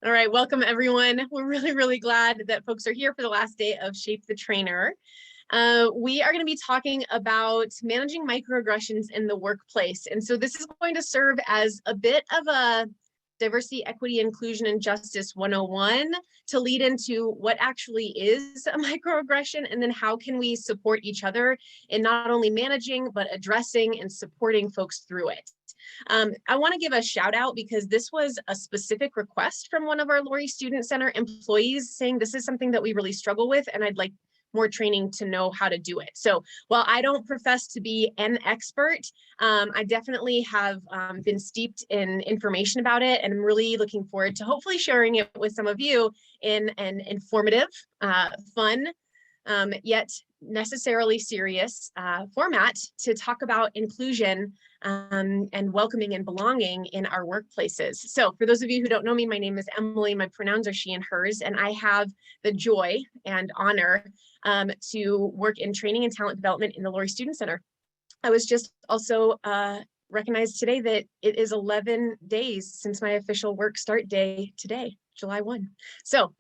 All right, welcome everyone. We're really glad that folks are here for the last day of Shape the Trainer. We are going to be talking about managing microaggressions in the workplace. And so this is going to serve as a bit of a diversity, equity, inclusion, and justice 101 to lead into what actually is a microaggression, and then how can we support each other in not only managing, but addressing and supporting folks through it. I want to give a shout out because this was a specific request from one of our Lory Student Center employees saying this is something that we really struggle with and I'd like more training to know how to do it. So while I don't profess to be an expert, I definitely have been steeped in information about it, and I'm really looking forward to hopefully sharing it with some of you in an informative, fun, yet necessarily serious format to talk about inclusion and welcoming and belonging in our workplaces. So for those of you who don't know me, my name is Emily. My pronouns are she and hers, and I have the joy and honor to work in training and talent development in the Lory Student Center. I was just also recognized today that it is 11 days since my official work start day today, July 1. So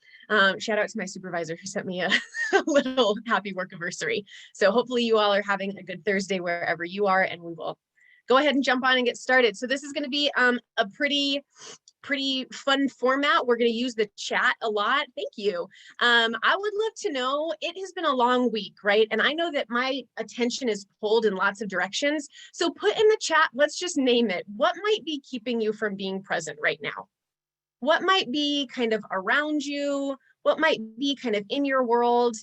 shout out to my supervisor who sent me a little happy work anniversary. So hopefully you all are having a good Thursday wherever you are, and we will go ahead and jump on and get started. So this is going to be a pretty fun format. We're going to use the chat a lot. Thank you. I would love to know, it has been a long week, right? And I know that my attention is pulled in lots of directions. So put in the chat, let's just name it. What might be keeping you from being present right now? What might be kind of around you? What might be kind of in your world?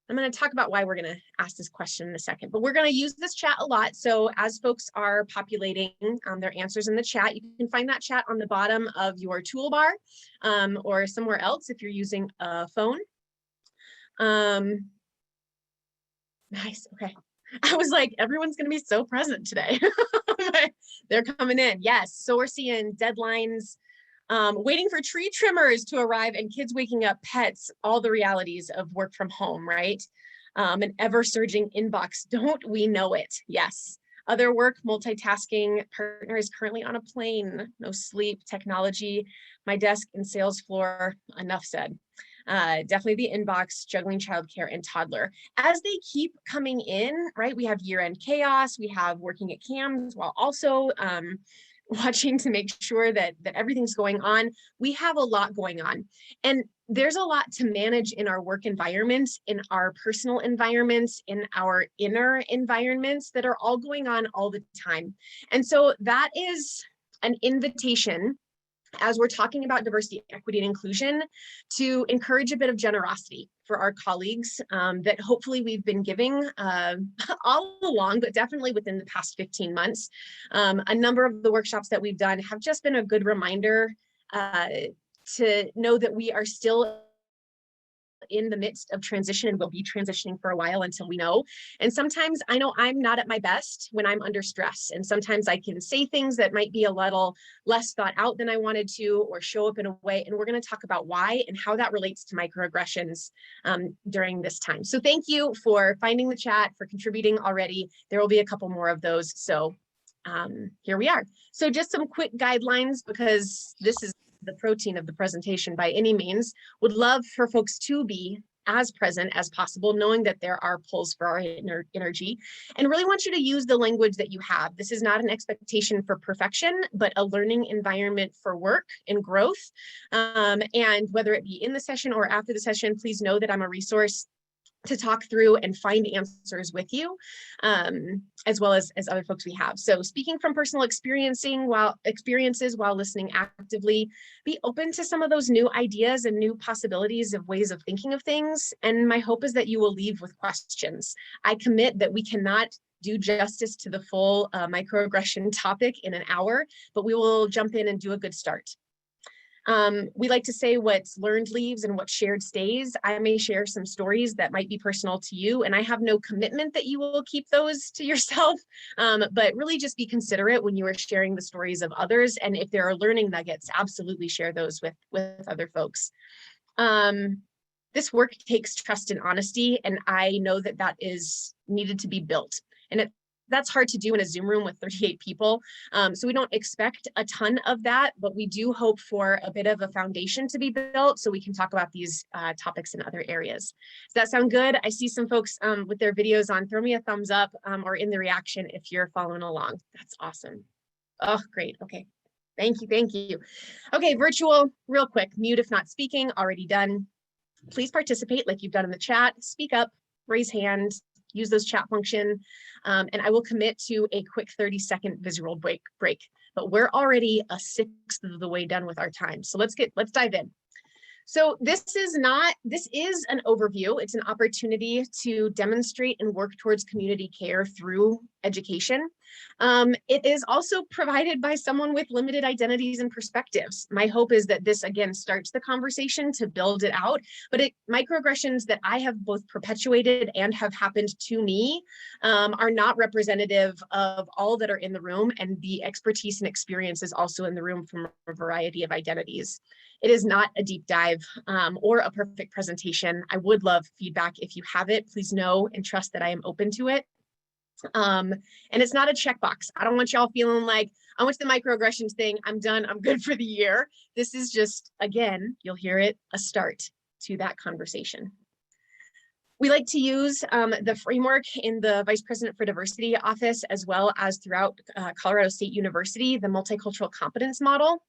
I'm going to talk about why we're going to ask this question in a second, but we're going to use this chat a lot. So as folks are populating their answers in the chat, you can find that chat on the bottom of your toolbar or somewhere else if you're using a phone. Nice. Okay. I was like, everyone's going to be so present today. They're coming in. Yes. So we're seeing deadlines, waiting for tree trimmers to arrive, and kids waking up, pets, all the realities of work from home, right? An ever-surging inbox. Don't we know it? Yes. Other work, multitasking, partner is currently on a plane, no sleep, technology, my desk and sales floor, enough said. Definitely the inbox, juggling childcare and toddler. As they keep coming in, right, we have year-end chaos, we have working at CAMS while also watching to make sure that everything's going on. We have a lot going on. And there's a lot to manage in our work environments, in our personal environments, in our inner environments that are all going on all the time. And so that is an invitation, as we're talking about diversity, equity, and inclusion, to encourage a bit of generosity for our colleagues that hopefully we've been giving all along, but definitely within the past 15 months. A number of the workshops that we've done have just been a good reminder to know that we are still in the midst of transition, and we'll be transitioning for a while until we know. And sometimes I know I'm not at my best when I'm under stress. And sometimes I can say things that might be a little less thought out than I wanted to, or show up in a way. And we're going to talk about why and how that relates to microaggressions during this time. So thank you for finding the chat, for contributing already. There will be a couple more of those. So here we are. So just some quick guidelines, because this is the protein of the presentation by any means. Would love for folks to be as present as possible, knowing that there are pulls for our energy, and really want you to use the language that you have. This is not an expectation for perfection, but a learning environment for work and growth. And whether it be in the session or after the session, please know that I'm a resource to talk through and find answers with you, as well as other folks we have. So speaking from personal experiences while listening actively, be open to some of those new ideas and new possibilities of ways of thinking of things. And my hope is that you will leave with questions. I commit that we cannot do justice to the full microaggression topic in an hour, but we will jump in and do a good start. We like to say what's learned leaves and what's shared stays. I may share some stories that might be personal to you, and I have no commitment that you will keep those to yourself, but really just be considerate when you are sharing the stories of others. And if there are learning nuggets, absolutely share those with other folks. This work takes trust and honesty, and I know that that is needed to be built. And at that's hard to do in a Zoom room with 38 people. So we don't expect a ton of that, but we do hope for a bit of a foundation to be built so we can talk about these topics in other areas. Does that sound good? I see some folks with their videos on. Throw me a thumbs up or in the reaction if you're following along. That's awesome. Oh, great. Okay. Thank you. Thank you. Okay, virtual, real quick. Mute if not speaking, already done. Please participate like you've done in the chat. Speak up, raise hand, use those chat function, and I will commit to a quick 30-second visual break. But we're already a sixth of the way done with our time. So let's dive in. So this is an overview. It's an opportunity to demonstrate and work towards community care through education. It is also provided by someone with limited identities and perspectives. My hope is that this, again, starts the conversation to build it out, but microaggressions that I have both perpetuated and have happened to me are not representative of all that are in the room, and the expertise and experience is also in the room from a variety of identities. It is not a deep dive or a perfect presentation. I would love feedback. If you have it, please know and trust that I am open to it. And it's not a checkbox. I don't want y'all feeling like I went to the microaggressions thing, I'm done, I'm good for the year. This is just, again, you'll hear it, a start to that conversation. We like to use the framework in the Vice President for Diversity office, as well as throughout Colorado State University, the multicultural competence model.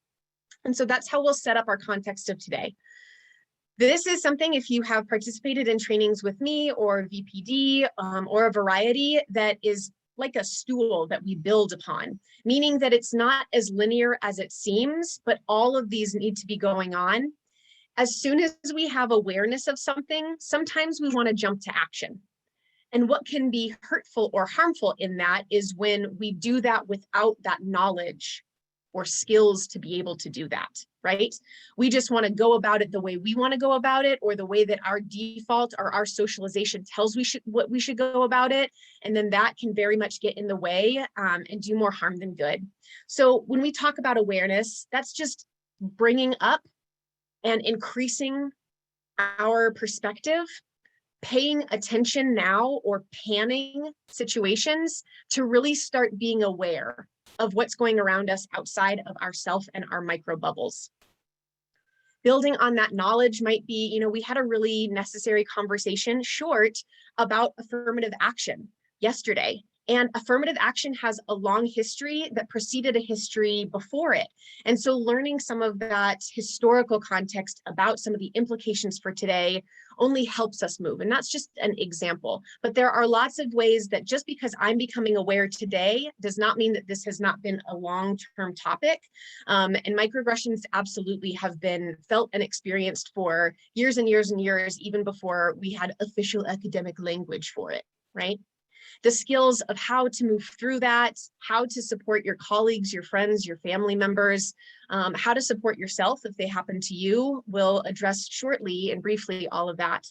And so that's how we'll set up our context of today. This is something, if you have participated in trainings with me or VPD or a variety, that is like a stool that we build upon, meaning that it's not as linear as it seems, but all of these need to be going on. As soon as we have awareness of something, sometimes we want to jump to action. And what can be hurtful or harmful in that is when we do that without that knowledge or skills to be able to do that, right? We just want to go about it the way we want to go about it, or the way that our default or our socialization tells what we should go about it. And then that can very much get in the way and do more harm than good. So when we talk about awareness, that's just bringing up and increasing our perspective, paying attention now, or panning situations to really start being aware of what's going around us outside of ourself and our micro bubbles. Building on that knowledge might be, we had a really necessary conversation, short, about affirmative action yesterday. And affirmative action has a long history that preceded a history before it. And so learning some of that historical context about some of the implications for today only helps us move. And that's just an example. But there are lots of ways that just because I'm becoming aware today does not mean that this has not been a long-term topic. And microaggressions absolutely have been felt and experienced for years and years and years, even before we had official academic language for it, right? The skills of how to move through that, how to support your colleagues, your friends, your family members, how to support yourself if they happen to you, we'll address shortly and briefly all of that.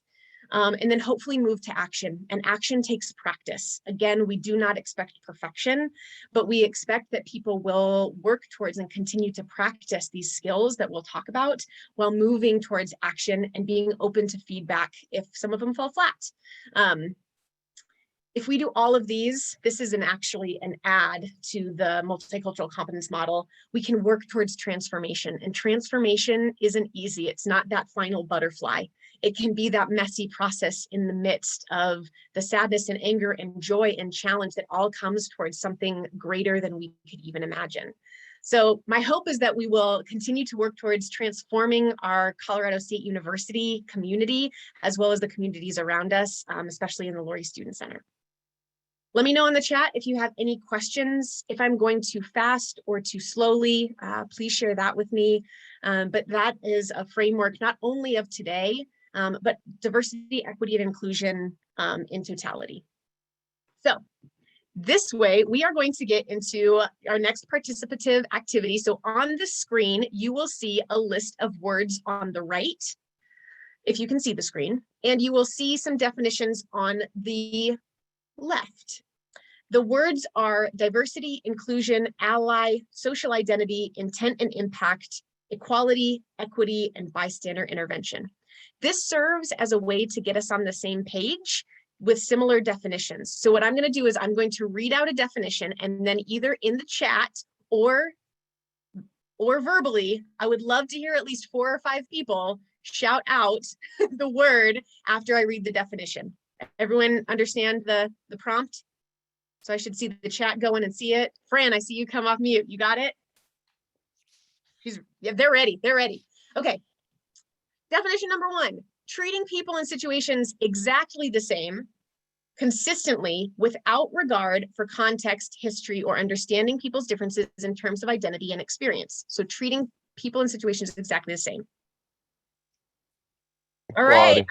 And then hopefully move to action. And action takes practice. Again, we do not expect perfection, but we expect that people will work towards and continue to practice these skills that we'll talk about while moving towards action and being open to feedback if some of them fall flat. If we do all of these, this is actually an add to the multicultural competence model, we can work towards transformation. And transformation isn't easy. It's not that final butterfly. It can be that messy process in the midst of the sadness and anger and joy and challenge that all comes towards something greater than we could even imagine. So my hope is that we will continue to work towards transforming our Colorado State University community, as well as the communities around us, especially in the Lory Student Center. Let me know in the chat if you have any questions. If I'm going too fast or too slowly, please share that with me. But that is a framework not only of today, but diversity, equity, and inclusion in totality. So this way, we are going to get into our next participative activity. So on the screen, you will see a list of words on the right, if you can see the screen, and you will see some definitions on the left. The words are diversity, inclusion, ally, social identity, intent and impact, equality, equity, and bystander intervention. This serves as a way to get us on the same page with similar definitions. So what I'm going to do is I'm going to read out a definition, and then either in the chat or verbally, I would love to hear at least 4 or 5 people shout out the word after I read the definition. Everyone understand the prompt? So I should see the chat going and see it. Fran, I see you come off mute. You got it? Yeah, they're ready. They're ready. Okay. Definition number 1, treating people in situations exactly the same, consistently, without regard for context, history, or understanding people's differences in terms of identity and experience. So treating people in situations exactly the same. All right.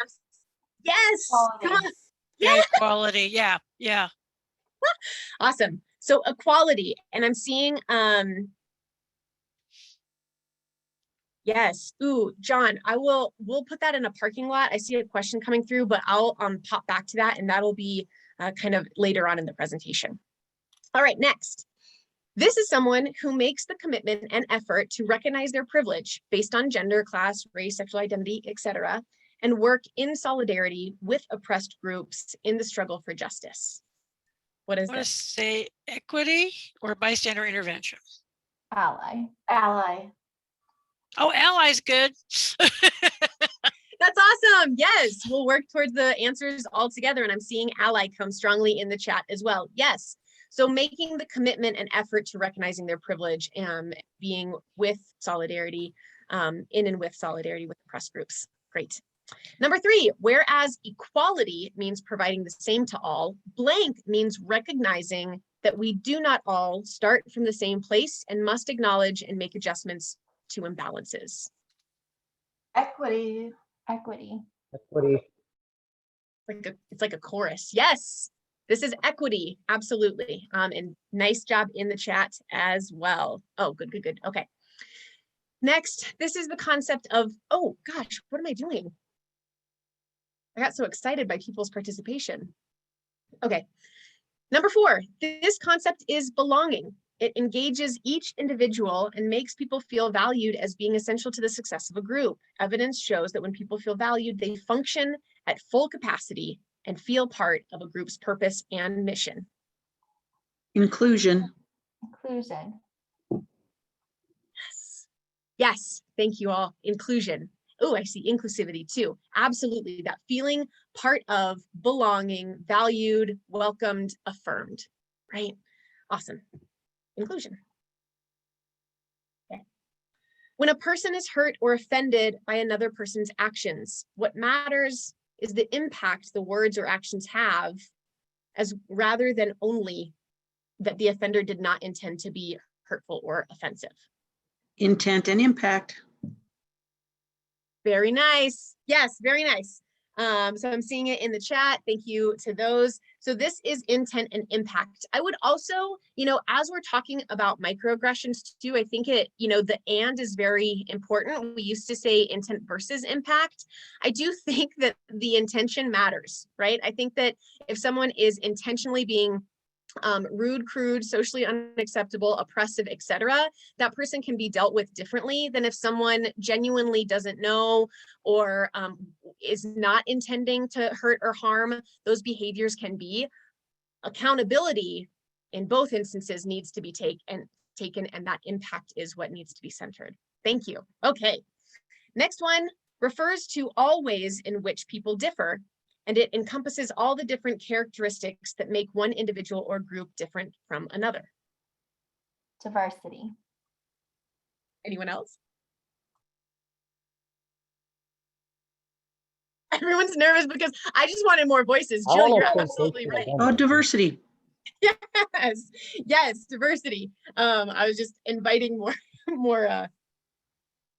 Yes. Quality. Come on. Yeah, equality. Yeah, yeah. Awesome. So equality, and I'm seeing yes. Ooh, John, we'll put that in a parking lot. I see a question coming through, but I'll pop back to that, and that'll be kind of later on in the presentation. All right, next. This is someone who makes the commitment and effort to recognize their privilege based on gender, class, race, sexual identity, etc., and work in solidarity with oppressed groups in the struggle for justice. What is I want this? to say equity or bystander intervention. Ally. Ally. Oh, ally's good. That's awesome. Yes, we'll work towards the answers all together. And I'm seeing ally come strongly in the chat as well. Yes. So making the commitment and effort to recognizing their privilege and being with solidarity, in and with solidarity with oppressed groups. Great. Number 3, whereas equality means providing the same to all, blank means recognizing that we do not all start from the same place and must acknowledge and make adjustments to imbalances. Equity. Equity. Equity. It's like a chorus. Yes, this is equity. Absolutely. And nice job in the chat as well. Oh, good, good, good. Okay. Next, this is the concept of, oh gosh, what am I doing? I got so excited by people's participation. Okay. Number 4, this concept is belonging. It engages each individual and makes people feel valued as being essential to the success of a group. Evidence shows that when people feel valued, they function at full capacity and feel part of a group's purpose and mission. Inclusion. Inclusion. Yes. Yes. Thank you all. Inclusion. Oh, I see inclusivity too. Absolutely. That feeling part of belonging, valued, welcomed, affirmed, right? Awesome. Inclusion. Okay. When a person is hurt or offended by another person's actions, what matters is the impact the words or actions have, as rather than only that the offender did not intend to be hurtful or offensive. Intent and impact. Very nice. Yes, very nice. So I'm seeing it in the chat. Thank you to those. So this is intent and impact. I would also, as we're talking about microaggressions too, I think the and is very important. We used to say intent versus impact. I do think that the intention matters, right? I think that if someone is intentionally being rude, crude, socially unacceptable, oppressive, etc., that person can be dealt with differently than if someone genuinely doesn't know or is not intending to hurt or harm. Those behaviors can be. Accountability in both instances needs to be taken, and that impact is what needs to be centered. Thank you. Okay. Next one refers to all ways in which people differ, and it encompasses all the different characteristics that make one individual or group different from another. Diversity. Anyone else? Everyone's nervous because I just wanted more voices. Jill, you're absolutely right. Oh, diversity. Yes, yes, diversity. I was just inviting more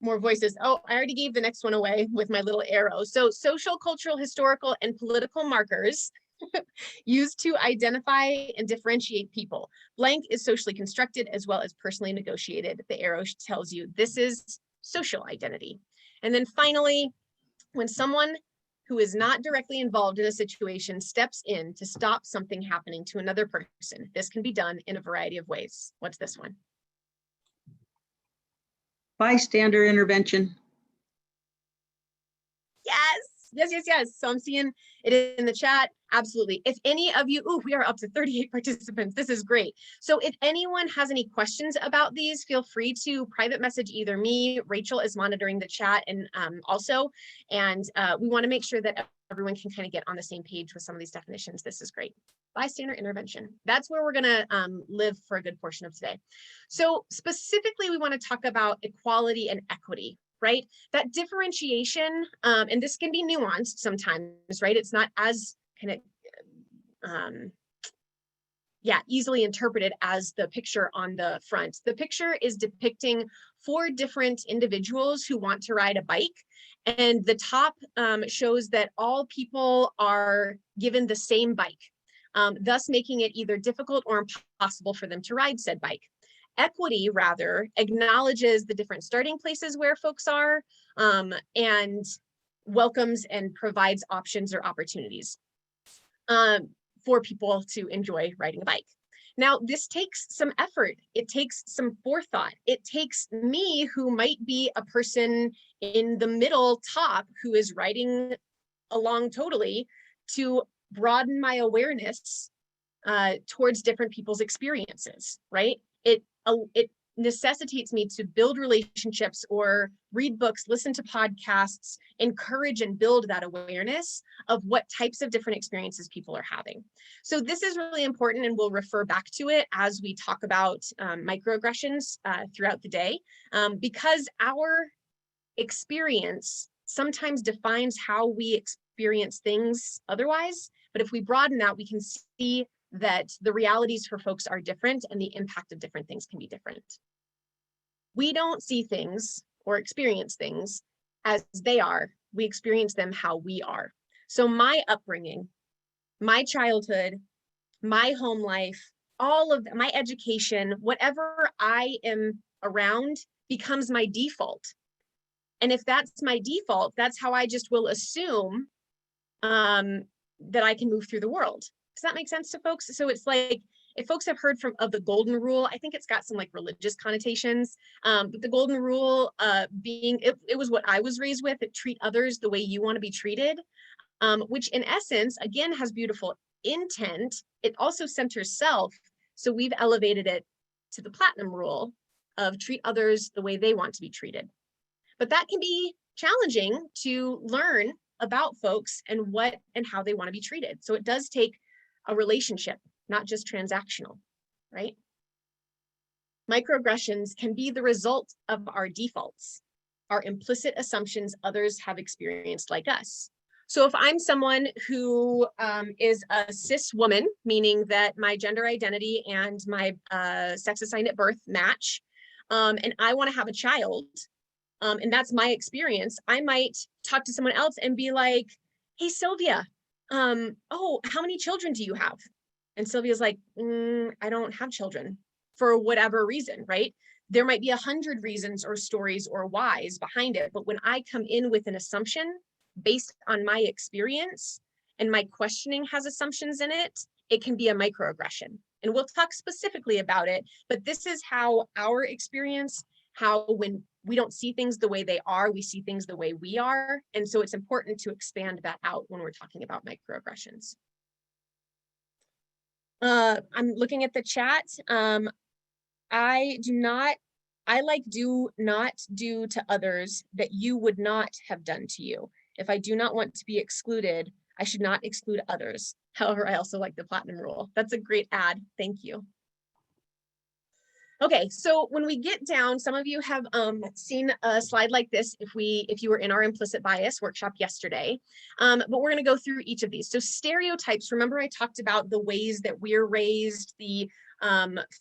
voices. Oh, I already gave the next one away with my little arrow. So social, cultural, historical, and political markers used to identify and differentiate people. Blank is socially constructed as well as personally negotiated. The arrow tells you this is social identity. And then finally, when someone who is not directly involved in a situation steps in to stop something happening to another person, this can be done in a variety of ways. What's this one? Bystander intervention. Yes, Yes. So I'm seeing it in the chat. Absolutely. If any of you, we are up to 38 participants. This is great. So if anyone has any questions about these, feel free to private message either me, Rachel is monitoring the chat, and we want to make sure that everyone can kind of get on the same page with some of these definitions. This is great. Bystander intervention. That's where we're going to live for a good portion of today. So specifically, we want to talk about equality and equity, right? That differentiation, and this can be nuanced sometimes, right? It's not as kind of, easily interpreted as the picture on the front. The picture is depicting 4 different individuals who want to ride a bike. And the top shows that all people are given the same bike, thus making it either difficult or impossible for them to ride said bike. Equity, rather, acknowledges the different starting places where folks are, and welcomes and provides options or opportunities for people to enjoy riding a bike. Now, this takes some effort. It takes some forethought. It takes me, who might be a person in the middle top who is riding along totally, to broaden my awareness towards different people's experiences, right? It necessitates me to build relationships or read books, listen to podcasts, encourage and build that awareness of what types of different experiences people are having. So this is really important, and we'll refer back to it as we talk about microaggressions throughout the day, because our experience sometimes defines how we experience things otherwise. But if we broaden that, we can see that the realities for folks are different and the impact of different things can be different. We don't see things or experience things as they are. We experience them how we are. So my upbringing, my childhood, my home life, all of my education, whatever I am around becomes my default. And if that's my default, that's how I just will assume that I can move through the world. Does that make sense to folks? So it's like, if folks have heard of the golden rule, I think it's got some like religious connotations, but the golden rule being, it was what I was raised with, treat others the way you want to be treated, which in essence, again, has beautiful intent. It also centers self. So we've elevated it to the platinum rule of treat others the way they want to be treated. But that can be challenging to learn about folks and what and how they want to be treated. So it does take a relationship, not just transactional, right? Microaggressions can be the result of our defaults, our implicit assumptions others have experienced like us. So if I'm someone who is a cis woman, meaning that my gender identity and my sex assigned at birth match, and I want to have a child, and that's my experience, I might talk to someone else and be like, hey, Sylvia, oh, how many children do you have? And Sylvia's like, I don't have children for whatever reason, right? There might be 100 reasons or stories or whys behind it. But when I come in with an assumption based on my experience and my questioning has assumptions in it, it can be a microaggression. And we'll talk specifically about it, but this is how our experience, how when we don't see things the way they are, we see things the way we are. And so it's important to expand that out when we're talking about microaggressions. I'm looking at the chat. Do not do to others that you would not have done to you. If I do not want to be excluded, I should not exclude others. However, I also like the platinum rule. That's a great ad. Thank you. Okay, so when we get down, some of you have seen a slide like this if you were in our implicit bias workshop yesterday, but we're going to go through each of these. So stereotypes, remember I talked about the ways that we're raised, the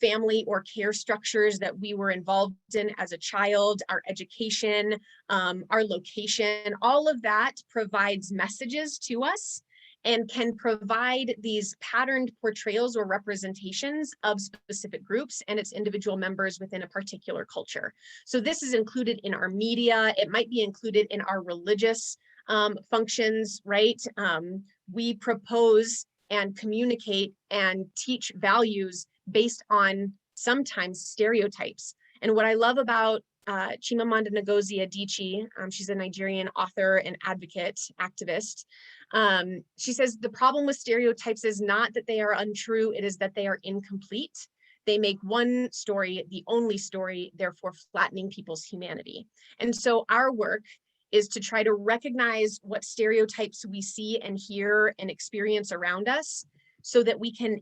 family or care structures that we were involved in as a child, our education, our location, all of that provides messages to us and can provide these patterned portrayals or representations of specific groups and its individual members within a particular culture. So this is included in our media. It might be included in our religious functions, right? We propose and communicate and teach values based on sometimes stereotypes. And what I love about Chimamanda Ngozi Adichie. She's a Nigerian author and advocate, activist. She says, the problem with stereotypes is not that they are untrue, it is that they are incomplete. They make one story the only story, therefore flattening people's humanity. And so our work is to try to recognize what stereotypes we see and hear and experience around us so that we can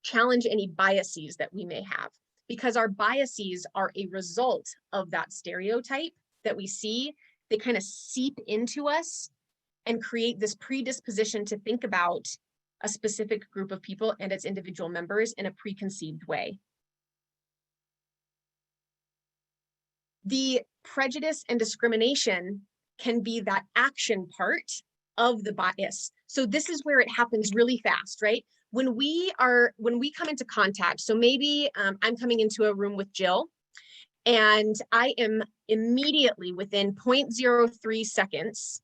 challenge any biases that we may have, because our biases are a result of that stereotype that we see. They kind of seep into us and create this predisposition to think about a specific group of people and its individual members in a preconceived way. The prejudice and discrimination can be that action part of the bias. So this is where it happens really fast, right? When we come into contact, so maybe I'm coming into a room with Jill, and I am immediately within 0.03 seconds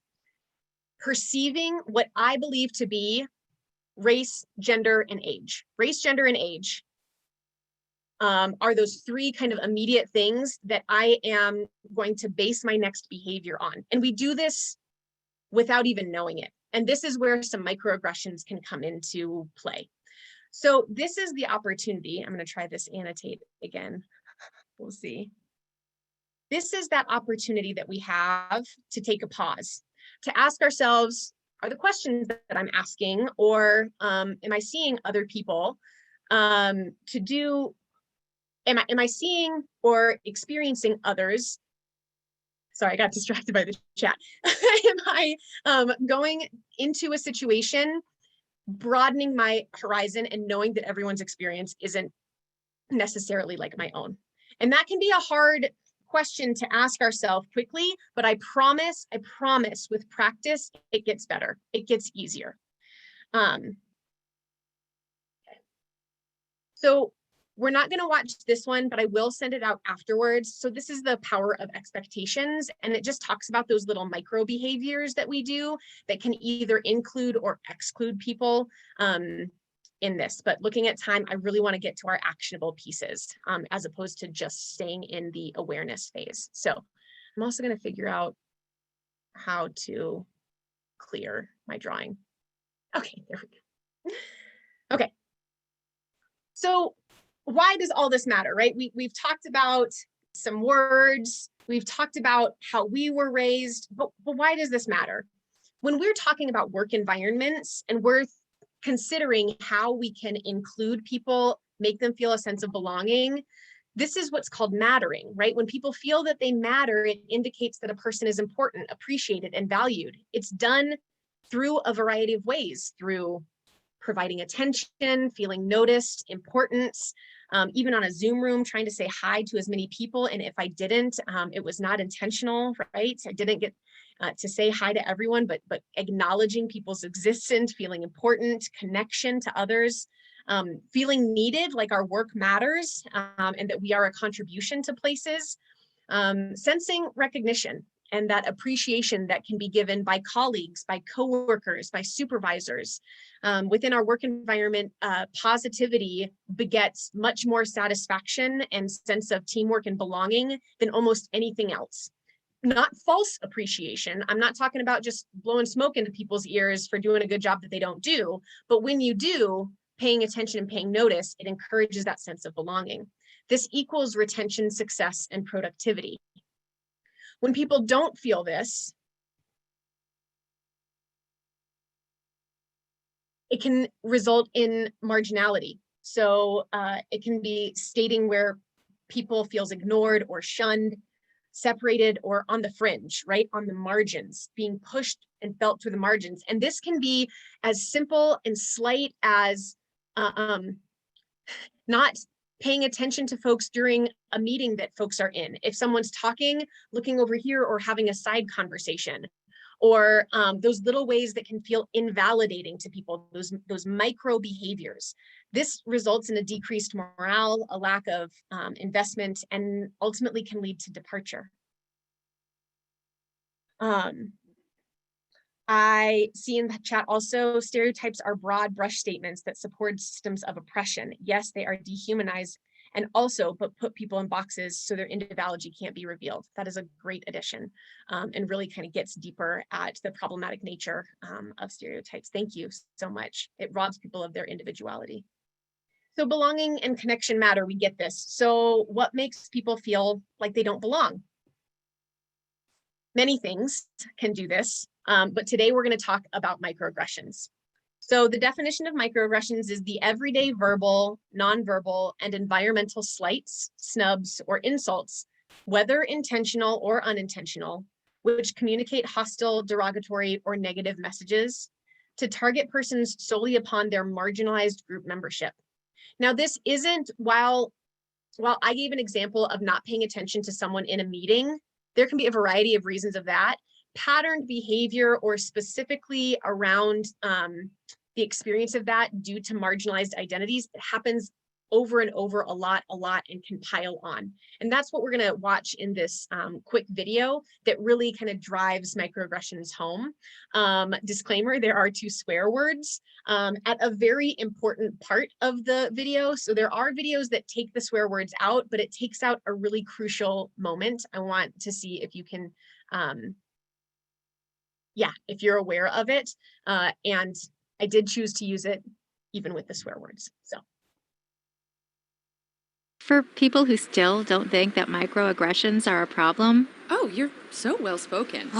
perceiving what I believe to be race, gender, and age. Race, gender, and age are those three kind of immediate things that I am going to base my next behavior on. And we do this without even knowing it. And this is where some microaggressions can come into play. So this is the opportunity. I'm going to try this annotate again. We'll see. This is that opportunity that we have to take a pause, to ask ourselves, are the questions that I'm asking, or am I seeing other people am I seeing or experiencing others? Sorry, I got distracted by the chat. Am I going into a situation, broadening my horizon and knowing that everyone's experience isn't necessarily like my own? And that can be a hard question to ask ourselves quickly, but I promise with practice, it gets better. It gets easier. Okay. So we're not going to watch this one, but I will send it out afterwards. So this is the power of expectations. And it just talks about those little micro behaviors that we do that can either include or exclude people in this. But looking at time, I really want to get to our actionable pieces as opposed to just staying in the awareness phase. So I'm also going to figure out how to clear my drawing. Okay, there we go. Okay. So why does all this matter, right? We've talked about some words, we've talked about how we were raised, but why does this matter? When we're talking about work environments and we're considering how we can include people, make them feel a sense of belonging, this is what's called mattering, right? When people feel that they matter, it indicates that a person is important, appreciated, and valued. It's done through a variety of ways, through providing attention, feeling noticed, importance, even on a Zoom room, trying to say hi to as many people. And if I didn't, it was not intentional, right? I didn't get to say hi to everyone, but acknowledging people's existence, feeling important, connection to others, feeling needed, like our work matters, and that we are a contribution to places, sensing recognition and that appreciation that can be given by colleagues, by coworkers, by supervisors. Within our work environment, positivity begets much more satisfaction and sense of teamwork and belonging than almost anything else. Not false appreciation. I'm not talking about just blowing smoke into people's ears for doing a good job that they don't do, but when you do, paying attention and paying notice, it encourages that sense of belonging. This equals retention, success, and productivity. When people don't feel this, it can result in marginality. So it can be stating where people feels ignored or shunned, separated, or on the fringe, right? On the margins, being pushed and felt through the margins. And this can be as simple and slight as not paying attention to folks during a meeting that folks are in. If someone's talking, looking over here or having a side conversation, or those little ways that can feel invalidating to people, those micro behaviors. This results in a decreased morale, a lack of investment, and ultimately can lead to departure. I see in the chat also, stereotypes are broad brush statements that support systems of oppression. Yes, they are dehumanized and also put people in boxes so their individuality can't be revealed. That is a great addition, and really kind of gets deeper at the problematic nature of stereotypes. Thank you so much. It robs people of their individuality. So belonging and connection matter, we get this. So what makes people feel like they don't belong? Many things can do this, but today we're going to talk about microaggressions. So the definition of microaggressions is the everyday verbal, nonverbal, and environmental slights, snubs, or insults, whether intentional or unintentional, which communicate hostile, derogatory, or negative messages to target persons solely upon their marginalized group membership. Now, this isn't, while I gave an example of not paying attention to someone in a meeting, there can be a variety of reasons of that. Patterned behavior or specifically around the experience of that due to marginalized identities, it happens over and over a lot and can pile on. And that's what we're going to watch in this quick video that really kind of drives microaggressions home. Disclaimer, there are 2 swear words at a very important part of the video. So there are videos that take the swear words out, but it takes out a really crucial moment. I want to see if you can, if you're aware of it. And I did choose to use it even with the swear words, so. For people who still don't think that microaggressions are a problem, Oh, you're so well spoken.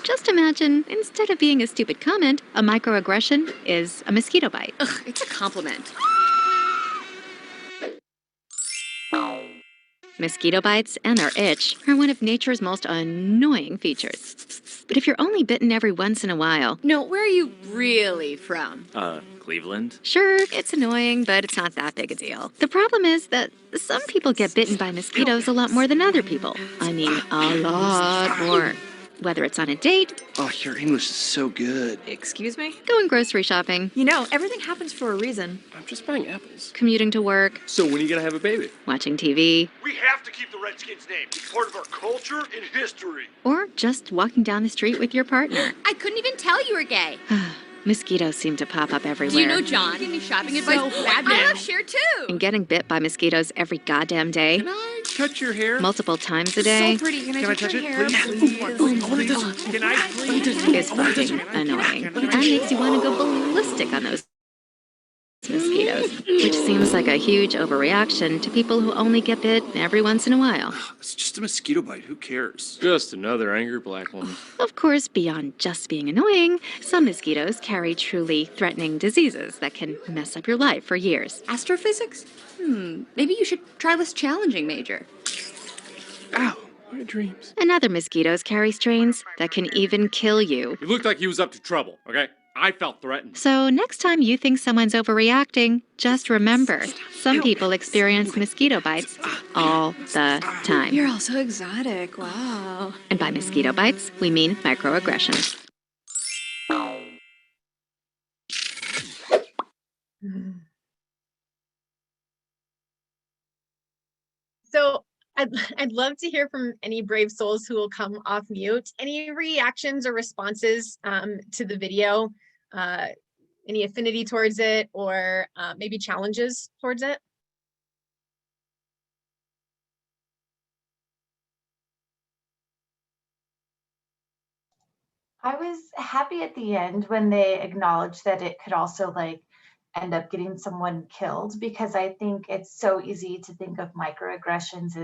just imagine, instead of being a stupid comment, a microaggression is a mosquito bite. Ugh, it's a compliment. Mosquito bites and their itch are one of nature's most annoying features. But if you're only bitten every once in a while, No, where are you really from? Cleveland? sure, it's annoying, but it's not that big a deal. The problem is that some people get bitten by mosquitoes a lot more than other people. I mean, a lot more. Whether it's on a date, Oh, your English is so good. Excuse me? going grocery shopping, You know, everything happens for a reason. I'm just buying apples. commuting to work, So when are you gonna have a baby? watching TV, We have to keep the Redskins name. It's part of our culture and history. or just walking down the street with your partner. I couldn't even tell you were gay. Mosquitoes seem to pop up everywhere. Do you know John? Give me shopping advice. I love Cher too. And getting bit by mosquitoes every goddamn day, Can I touch your hair? multiple times a day, So pretty. Can I Can I touch touch your it, hair, please? please? Can I please? is fucking annoying. And makes you want to go ballistic on those mosquitoes, which seems like a huge overreaction to people who only get bit every once in a while. It's just a mosquito bite. Who cares? Just another angry black woman. Of course, beyond just being annoying, some mosquitoes carry truly threatening diseases that can mess up your life for years. Astrophysics? Maybe you should try less challenging, Major. Ow, my dreams. And other mosquitoes carry strains that can even kill you. He looked like he was up to trouble, okay? I felt threatened. So next time you think someone's overreacting, just remember, some people experience mosquito bites all the time. You're all so exotic. Wow. And by mosquito bites, we mean microaggressions. So I'd love to hear from any brave souls who will come off mute. Any reactions or responses to the video? Any affinity towards it, or maybe challenges towards it? I was happy at the end when they acknowledged that it could also like end up getting someone killed, because I think it's so easy to think of microaggressions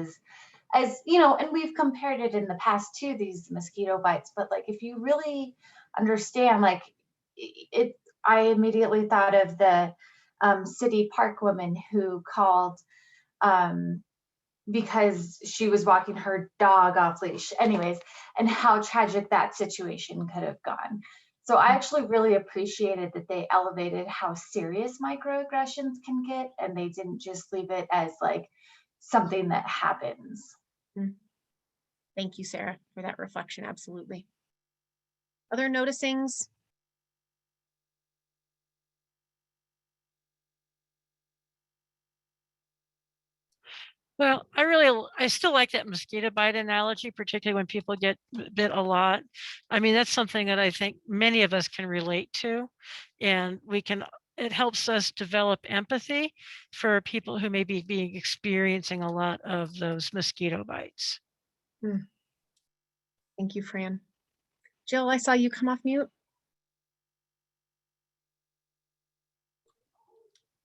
as you know, and we've compared it in the past to these mosquito bites, but like if you really understand, like it, I immediately thought of the city park woman who called because she was walking her dog off leash, anyways, and how tragic that situation could have gone. So I actually really appreciated that they elevated how serious microaggressions can get, and they didn't just leave it as like something that happens. Thank you, Sarah, for that reflection. Absolutely. Other noticings? Well, I still like that mosquito bite analogy, particularly when people get bit a lot. I mean, that's something that I think many of us can relate to, and we can it helps us develop empathy for people who may be experiencing a lot of those mosquito bites. Thank you, Fran. Jill, I saw you come off mute.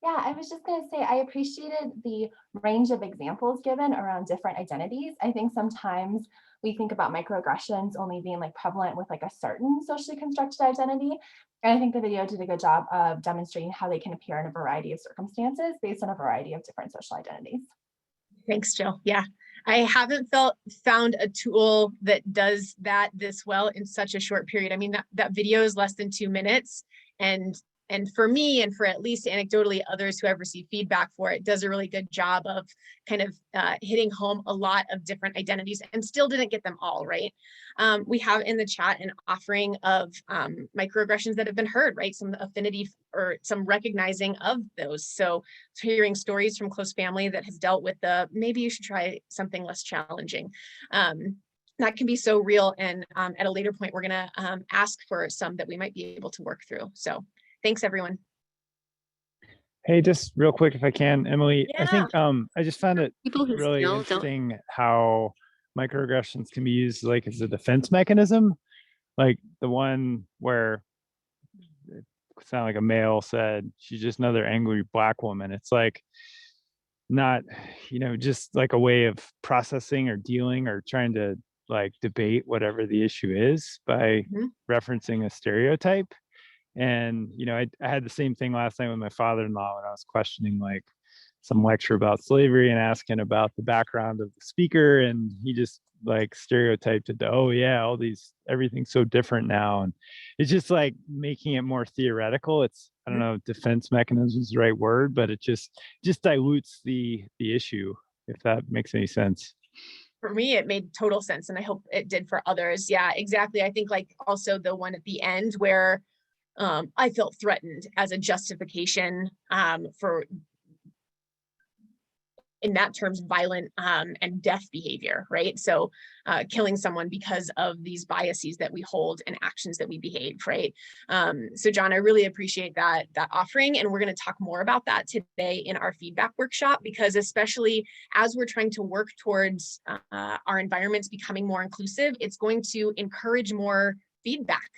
Yeah, I was just going to say, I appreciated the range of examples given around different identities. I think sometimes we think about microaggressions only being like prevalent with like a certain socially constructed identity. And I think the video did a good job of demonstrating how they can appear in a variety of circumstances based on a variety of different social identities. Thanks, Jill. Yeah, I haven't found a tool that does that this well in such a short period. I mean, that video is less than 2 minutes, and for me, and for at least anecdotally others who have received feedback for it, does a really good job of kind of hitting home a lot of different identities, and still didn't get them all right. We have in the chat an offering of microaggressions that have been heard, right? Some affinity or some recognizing of those. So hearing stories from close family that has dealt with maybe you should try something less challenging. That can be so real. And at a later point, we're gonna ask for some that we might be able to work through. So thanks, everyone. Hey, just real quick, if I can, Emily, Yeah. I think I just found it People who really still interesting how microaggressions can be used like as a defense mechanism. Like the one where it sounded like a male said, she's just another angry Black woman. It's like not, just like a way of processing or dealing or trying to like debate whatever the issue is by referencing a stereotype. And, I had the same thing last night with my father-in-law when I was questioning like some lecture about slavery and asking about the background of the speaker. And he just like stereotyped it to, oh yeah, everything's so different now. And it's just like making it more theoretical. It's, I don't know, defense mechanism is the right word, but it just dilutes the issue, if that makes any sense. For me, it made total sense, and I hope it did for others. Yeah, exactly. I think like also the one at the end where I felt threatened as a justification for, in that terms, violent and death behavior, right? So killing someone because of these biases that we hold and actions that we behave, right? So John, I really appreciate that offering, and we're going to talk more about that today in our feedback workshop, because especially as we're trying to work towards our environments becoming more inclusive, it's going to encourage more feedback.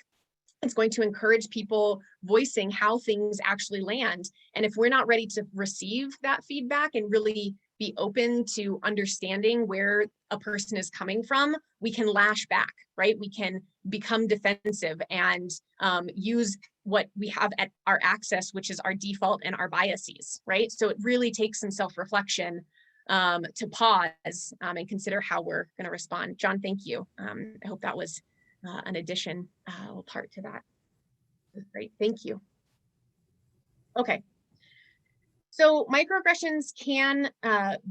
It's going to encourage people voicing how things actually land. And if we're not ready to receive that feedback and really be open to understanding where a person is coming from, we can lash back, right? We can become defensive and use what we have at our access, which is our default and our biases, right? So it really takes some self-reflection to pause and consider how we're going to respond. John, thank you. I hope that was an addition part to that. Great, thank you. Okay. So microaggressions can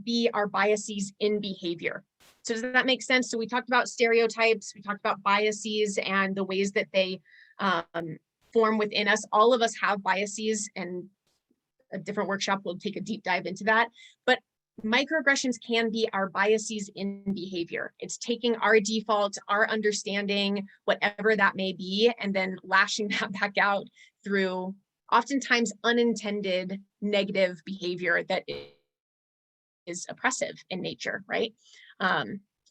be our biases in behavior. So does that make sense? So we talked about stereotypes, we talked about biases and the ways that they form within us. All of us have biases, and a different workshop will take a deep dive into that. But microaggressions can be our biases in behavior. It's taking our default, our understanding, whatever that may be, and then lashing that back out through oftentimes unintended negative behavior that is oppressive in nature, right?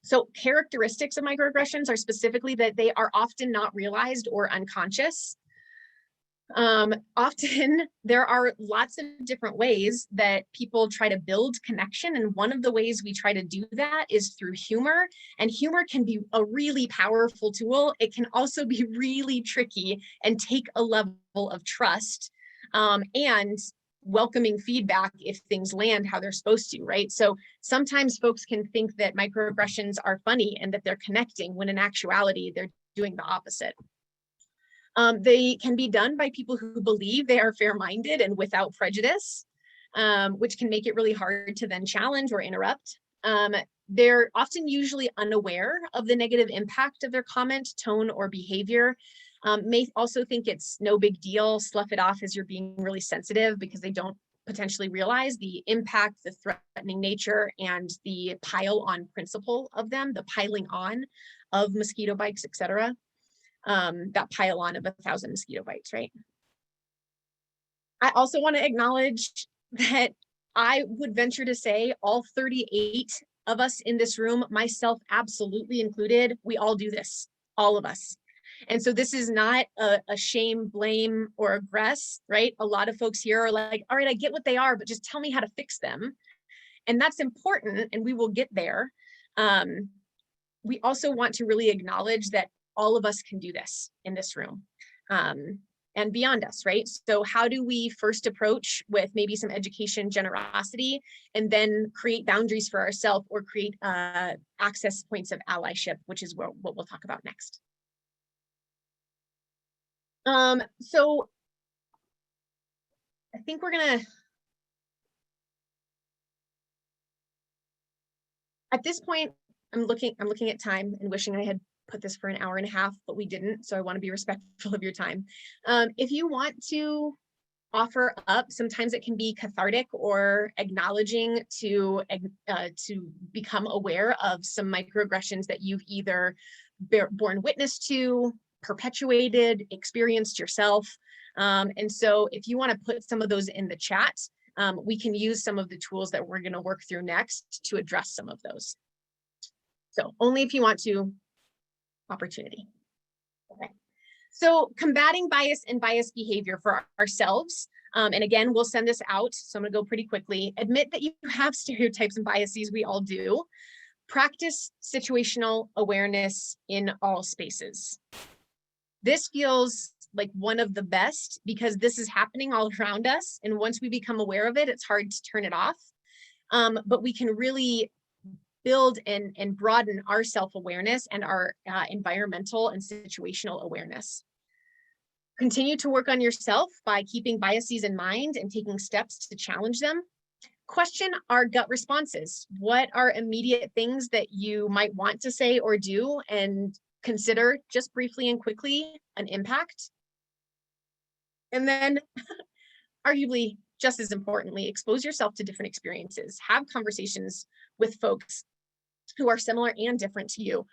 So characteristics of microaggressions are specifically that they are often not realized or unconscious. Often there are lots of different ways that people try to build connection. And one of the ways we try to do that is through humor. And humor can be a really powerful tool. It can also be really tricky and take a level of trust and welcoming feedback if things land how they're supposed to, right? So sometimes folks can think that microaggressions are funny and that they're connecting, when in actuality, they're doing the opposite. They can be done by people who believe they are fair-minded and without prejudice, which can make it really hard to then challenge or interrupt. They're often usually unaware of the negative impact of their comment, tone, or behavior. May also think it's no big deal, slough it off as you're being really sensitive, because they don't potentially realize the impact, the threatening nature, and the pile-on principle of them, the piling on of mosquito bites, etc. That pile on of 1,000 mosquito bites, right? I also want to acknowledge that I would venture to say all 38 of us in this room, myself absolutely included, we all do this, all of us. And so this is not a shame, blame, or aggress, right? A lot of folks here are like, all right, I get what they are, but just tell me how to fix them. And that's important, and we will get there. We also want to really acknowledge that all of us can do this in this room. And beyond us, right? So how do we first approach with maybe some education generosity and then create boundaries for ourselves or create access points of allyship, which is what we'll talk about next. So I think we're gonna, at this point, I'm looking at time and wishing I had put this for an hour and a half, but we didn't. So I want to be respectful of your time. If you want to offer up, sometimes it can be cathartic or acknowledging to become aware of some microaggressions that you've either borne witness to, perpetuated, experienced yourself. And so if you want to put some of those in the chat, we can use some of the tools that we're going to work through next to address some of those. So only if you want to. Opportunity. Okay. So combating bias and bias behavior for ourselves. And again, we'll send this out. So I'm gonna go pretty quickly. Admit that you have stereotypes and biases, we all do. Practice situational awareness in all spaces. This feels like one of the best because this is happening all around us. And once we become aware of it, it's hard to turn it off. But we can really build and broaden our self-awareness and our environmental and situational awareness. Continue to work on yourself by keeping biases in mind and taking steps to challenge them. Question our gut responses. What are immediate things that you might want to say or do, and consider just briefly and quickly an impact. And then arguably just as importantly, expose yourself to different experiences. Have conversations with folks who are similar and different to you.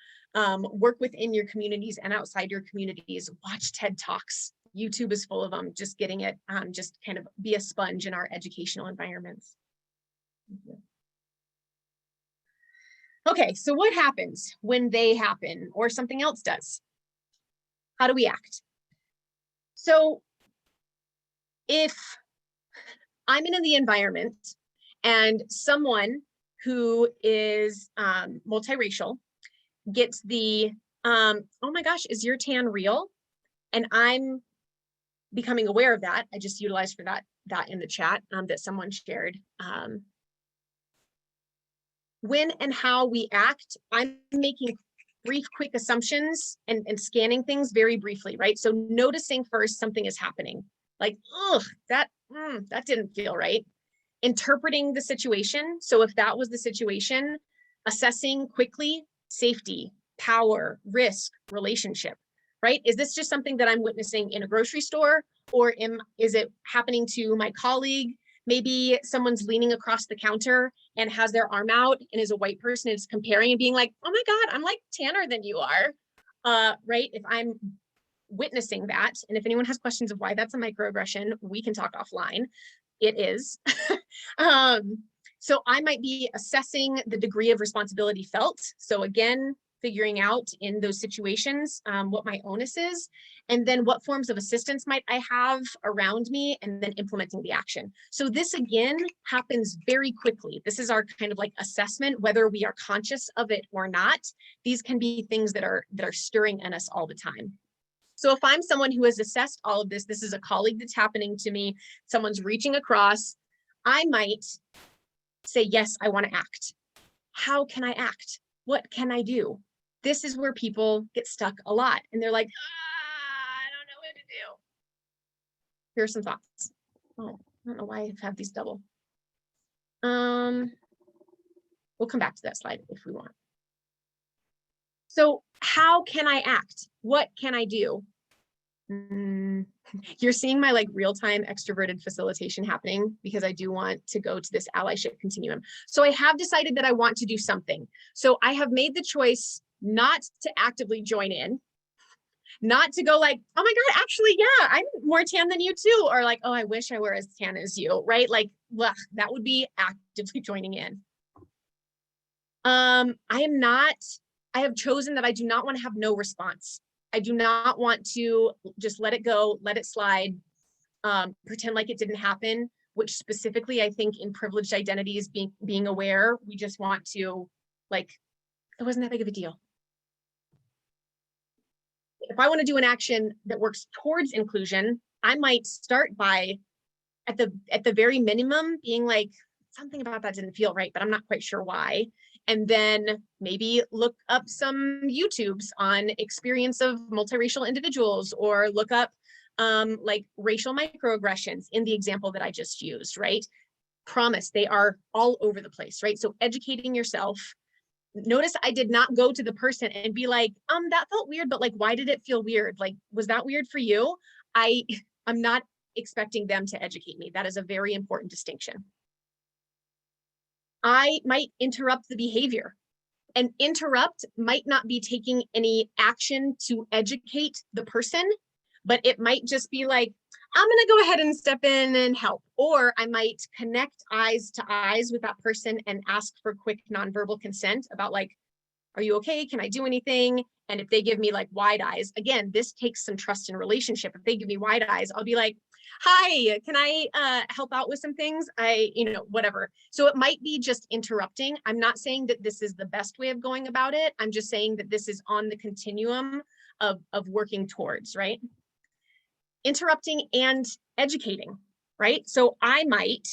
Work within your communities and outside your communities. Watch TED Talks. YouTube is full of them. Just getting it, just kind of be a sponge in our educational environments. Okay, so what happens when they happen or something else does? How do we act? So if I'm in the environment and someone who is multiracial gets the, oh my gosh, is your tan real? And I'm becoming aware of that. I just utilized for that in the chat that someone shared. When and how we act, I'm making brief, quick assumptions and scanning things very briefly, right? So noticing first something is happening. Like, ugh, that didn't feel right. Interpreting the situation. So if that was the situation, assessing quickly, safety, power, risk, relationship, right? Is this just something that I'm witnessing in a grocery store, or is it happening to my colleague? Maybe someone's leaning across the counter and has their arm out and is a white person and is comparing and being like, oh my God, I'm like tanner than you are, right? If I'm witnessing that, and if anyone has questions of why that's a microaggression, we can talk offline. It is. So I might be assessing the degree of responsibility felt. So again, figuring out in those situations what my onus is, and then what forms of assistance might I have around me, and then implementing the action. So this again happens very quickly. This is our kind of like assessment, whether we are conscious of it or not. These can be things that are stirring in us all the time. So if I'm someone who has assessed all of this, this is a colleague that's happening to me, someone's reaching across, I might say, yes, I want to act. How can I act? What can I do? This is where people get stuck a lot. And they're like, I don't know what to do. Here are some thoughts. Oh, I don't know why I have these double. We'll come back to that slide if we want. So how can I act? What can I do? You're seeing my like real-time extroverted facilitation happening because I do want to go to this allyship continuum. So I have decided that I want to do something. So I have made the choice not to actively join in. Not to go like, oh my God, actually, yeah, I'm more tan than you too. Or like, oh, I wish I were as tan as you, right? Like, ugh, that would be actively joining in. I have chosen that I do not want to have no response. I do not want to just let it go, let it slide, pretend like it didn't happen, which specifically I think in privileged identities, being aware, we just want to like, it wasn't that big of a deal. If I want to do an action that works towards inclusion, I might start by at the very minimum being like, something about that didn't feel right, but I'm not quite sure why. And then maybe look up some YouTubes on experience of multiracial individuals, or look up like racial microaggressions in the example that I just used, right? Promise, they are all over the place, right? So educating yourself. Notice I did not go to the person and be like, that felt weird, but like, why did it feel weird? Like, was that weird for you? I'm not expecting them to educate me. That is a very important distinction. I might interrupt the behavior, and interrupt might not be taking any action to educate the person, but it might just be like, I'm going to go ahead and step in and help. Or I might connect eyes to eyes with that person and ask for quick nonverbal consent about like, are you okay? Can I do anything? And if they give me like wide eyes, again, this takes some trust in relationship. If they give me wide eyes, I'll be like, hi, can I help out with some things? Whatever. So it might be just interrupting. I'm not saying that this is the best way of going about it. I'm just saying that this is on the continuum of working towards, right? Interrupting and educating, right? So I might,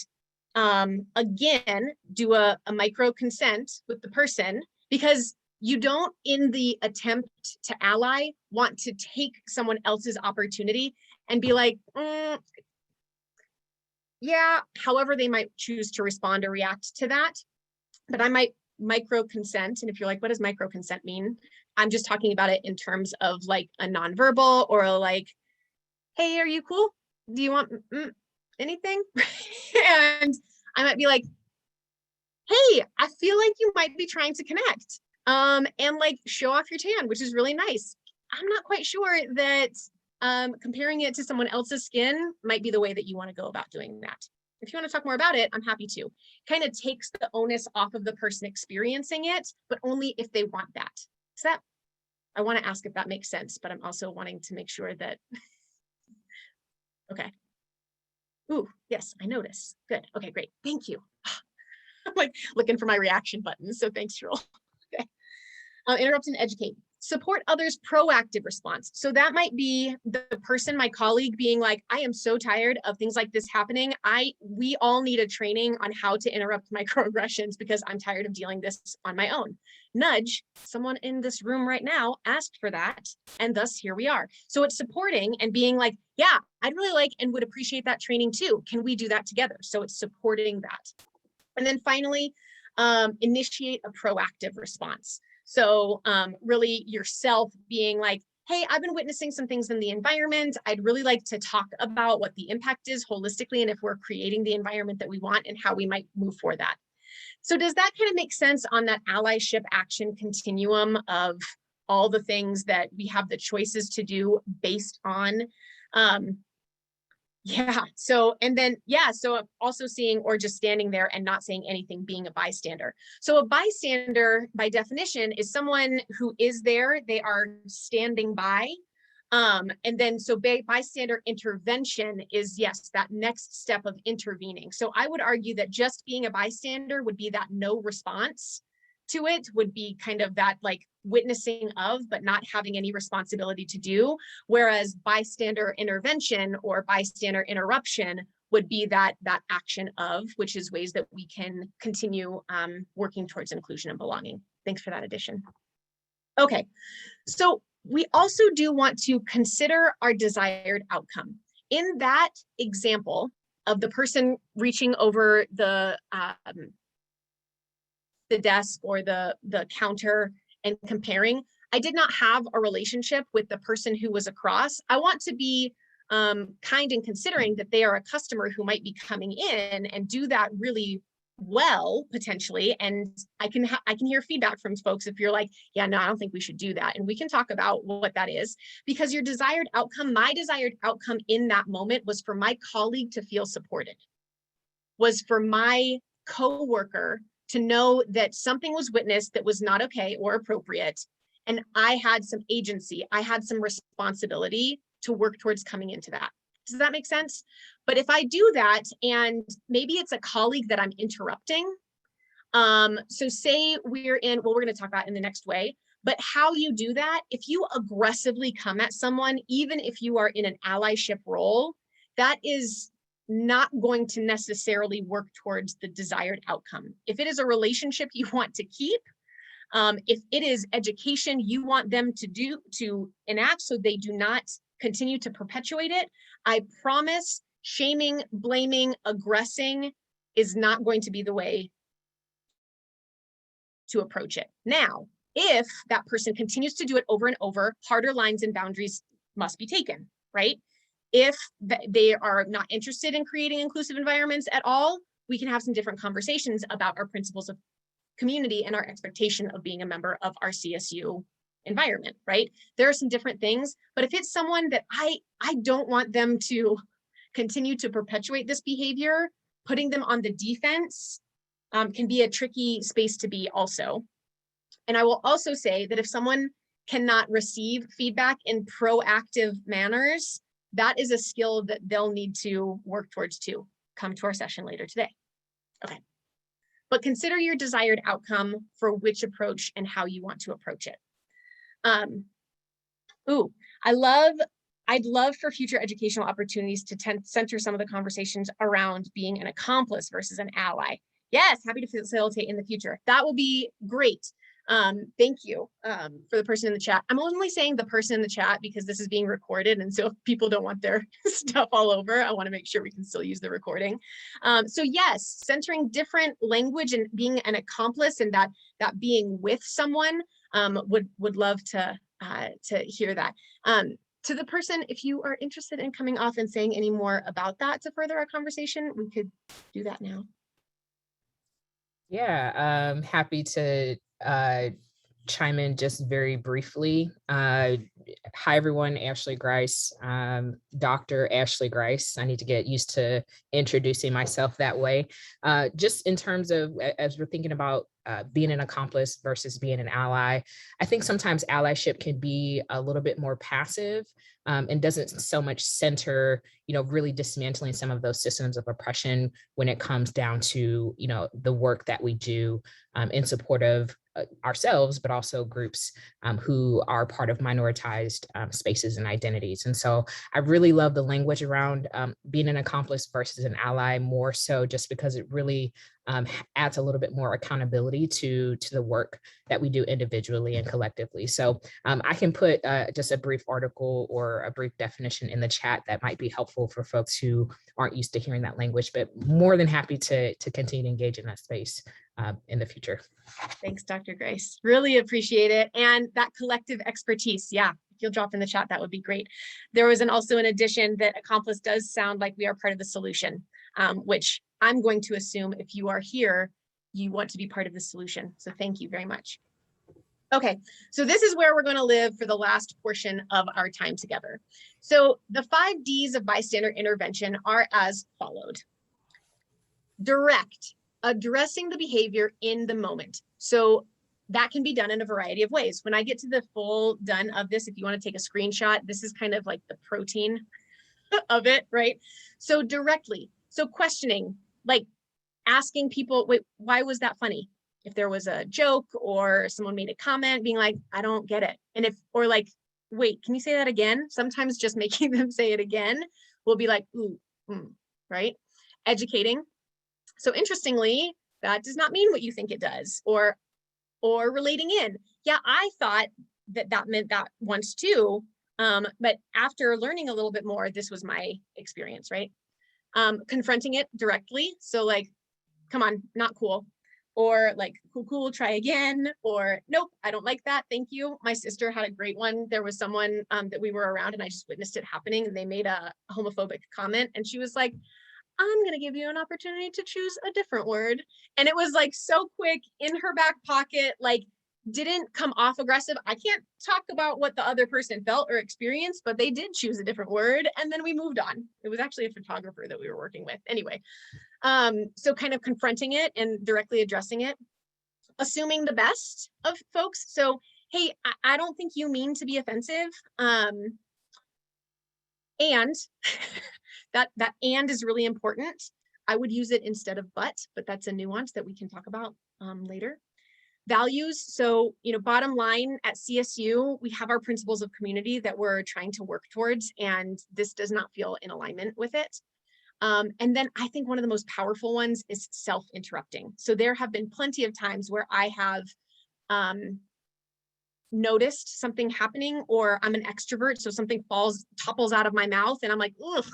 again, do a micro consent with the person, because you don't, in the attempt to ally, want to take someone else's opportunity and be like, yeah, however they might choose to respond or react to that. But I might micro consent. And if you're like, what does micro consent mean? I'm just talking about it in terms of like a nonverbal, or like, hey, are you cool? Do you want anything? And I might be like, hey, I feel like you might be trying to connect and like show off your tan, which is really nice. I'm not quite sure that comparing it to someone else's skin might be the way that you want to go about doing that. If you want to talk more about it, I'm happy to. Kind of takes the onus off of the person experiencing it, but only if they want that. I want to ask if that makes sense, but I'm also wanting to make sure that okay. Ooh, yes, I notice. Good. Okay, great. Thank you. I'm like looking for my reaction button. So thanks, Joel. Okay. Interrupt and educate. Support others' proactive response. So that might be the person, my colleague, being like, I am so tired of things like this happening. We all need a training on how to interrupt microaggressions because I'm tired of dealing this on my own. Nudge, someone in this room right now asked for that, and thus here we are. So it's supporting and being like, yeah, I'd really like and would appreciate that training too. Can we do that together? So it's supporting that. And then finally, initiate a proactive response. So really yourself being like, hey, I've been witnessing some things in the environment. I'd really like to talk about what the impact is holistically, and if we're creating the environment that we want and how we might move for that. So does that kind of make sense on that allyship action continuum of all the things that we have the choices to do based on? Yeah, so, and then, yeah, so also seeing or just standing there and not saying anything, being a bystander. So a bystander, by definition, is someone who is there, they are standing by. And then, so bystander intervention is, yes, that next step of intervening. So I would argue that just being a bystander would be that no response to it, would be kind of that like witnessing of, but not having any responsibility to do. Whereas bystander intervention or bystander interruption would be that action of, which is ways that we can continue working towards inclusion and belonging. Thanks for that addition. Okay, so we also do want to consider our desired outcome. In that example of the person reaching over the desk or the counter and comparing, I did not have a relationship with the person who was across. I want to be kind and considering that they are a customer who might be coming in, and do that really well, potentially, and I can hear feedback from folks if you're like, yeah, no, I don't think we should do that. And we can talk about what that is, because your desired outcome, my desired outcome in that moment was for my colleague to feel supported, was for my coworker to know that something was witnessed that was not okay or appropriate. And I had some agency, I had some responsibility to work towards coming into that. Does that make sense? But if I do that, and maybe it's a colleague that I'm interrupting. So say we're in, well, we're going to talk about in the next way, but how you do that, if you aggressively come at someone, even if you are in an allyship role, that is not going to necessarily work towards the desired outcome. If it is a relationship you want to keep, if it is education you want them to enact so they do not continue to perpetuate it, I promise shaming, blaming, aggressing is not going to be the way to approach it. Now, if that person continues to do it over and over, harder lines and boundaries must be taken, right? If they are not interested in creating inclusive environments at all, we can have some different conversations about our principles of community and our expectation of being a member of our CSU environment, right? There are some different things, but if it's someone that I don't want them to continue to perpetuate this behavior, putting them on the defense can be a tricky space to be also. And I will also say that if someone cannot receive feedback in proactive manners, that is a skill that they'll need to work towards too. Come to our session later today. Okay. But consider your desired outcome for which approach and how you want to approach it. I'd love for future educational opportunities to center some of the conversations around being an accomplice versus an ally. Yes, happy to facilitate in the future. That will be great. Thank you for the person in the chat. I'm only saying the person in the chat because this is being recorded, and so if people don't want their stuff all over, I want to make sure we can still use the recording. So yes, centering different language and being an accomplice and that being with someone, would love to hear that. To the person, if you are interested in coming off and saying any more about that to further our conversation, we could do that now. Yeah, happy to chime in just very briefly. Hi, everyone. Ashley Grice, Dr. Ashley Grice. I need to get used to introducing myself that way. Just in terms of, as we're thinking about being an accomplice versus being an ally, I think sometimes allyship can be a little bit more passive and doesn't so much center, really dismantling some of those systems of oppression when it comes down to, the work that we do in support of ourselves, but also groups who are part of minoritized spaces and identities. And so I really love the language around being an accomplice versus an ally, more so just because it really adds a little bit more accountability to the work that we do individually and collectively. So I can put just a brief article or a brief definition in the chat that might be helpful for folks who aren't used to hearing that language, but more than happy to continue to engage in that space in the future. Thanks, Dr. Grace. Really appreciate it. And that collective expertise, yeah, if you'll drop in the chat, that would be great. There was also an addition that accomplice does sound like we are part of the solution, which I'm going to assume if you are here, you want to be part of the solution. So thank you very much. Okay, so this is where we're going to live for the last portion of our time together. So the 5 Ds of bystander intervention are as followed. Direct, addressing the behavior in the moment. So that can be done in a variety of ways. When I get to the full done of this, if you want to take a screenshot, this is kind of like the protein of it, right? So directly, so questioning, like asking people, wait, why was that funny? If there was a joke or someone made a comment, being like, I don't get it. And or like, wait, can you say that again? Sometimes just making them say it again will be like, ooh, right? Educating. So interestingly, that does not mean what you think it does, or relating in. Yeah, I thought that meant that once too, but after learning a little bit more, this was my experience, right? Confronting it directly. So like, come on, not cool. Or like, cool, try again. Or nope, I don't like that, thank you. My sister had a great one. There was someone that we were around and I just witnessed it happening and they made a homophobic comment and she was like, I'm going to give you an opportunity to choose a different word. And it was like so quick in her back pocket, like didn't come off aggressive. I can't talk about what the other person felt or experienced, but they did choose a different word. And then we moved on. It was actually a photographer that we were working with. Anyway, so kind of confronting it and directly addressing it, assuming the best of folks. So, hey, I don't think you mean to be offensive. And that and is really important. I would use it instead of but that's a nuance that we can talk about later. Values. So, bottom line at CSU, we have our principles of community that we're trying to work towards, and this does not feel in alignment with it. And then I think one of the most powerful ones is self-interrupting. So there have been plenty of times where I have noticed something happening, or I'm an extrovert, so something topples out of my mouth and I'm like, ugh,